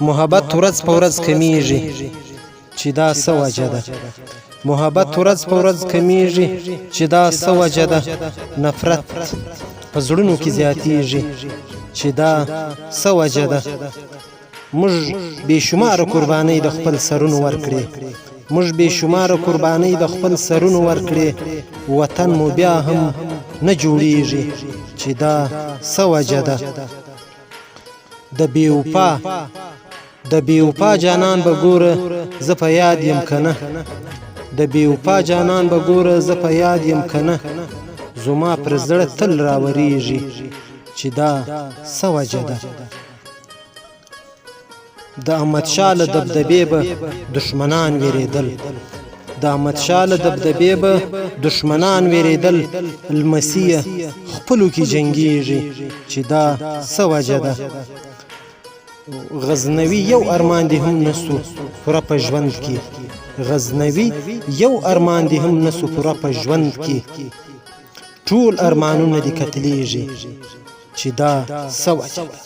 محبت ورځ په ورځ کمیږي چې دا څه وجه ده محبت ورځ په ورځ کمیږي چې دا څه وجه ده نفرت په زړونو کې زیاتیږي چې دا څه وجه ده موږ بې شماره قربانۍ د خپل سرونو ورکړې موږ بې شماره قربانۍ د خپل سرونو ورکړې وطن مو بیا هم نه جوړیږي چې دا څه وجه ده د بې وفا جانان به ګوره زه په یاد یم که نه د بې وفا جانان به ګوره زه په یاد یم که نه زما پر زړه تل راورېږي چې دا څه وجه ده د احمدشاه له دبدبې به دښمنان وېرېدل د احمدشاه له دبدبې به دښمنان وېرېدل لمسیه خپلو کې جنګېږي چې دا څه وجه ده غزنوي یو ارمان دې هم نسو پوره په ژوند کې غزنوي یو ارمان دې هم نسو پوره په ژوند کې ټول ارمانونه دې قتلېږي چې دا څه وجه ده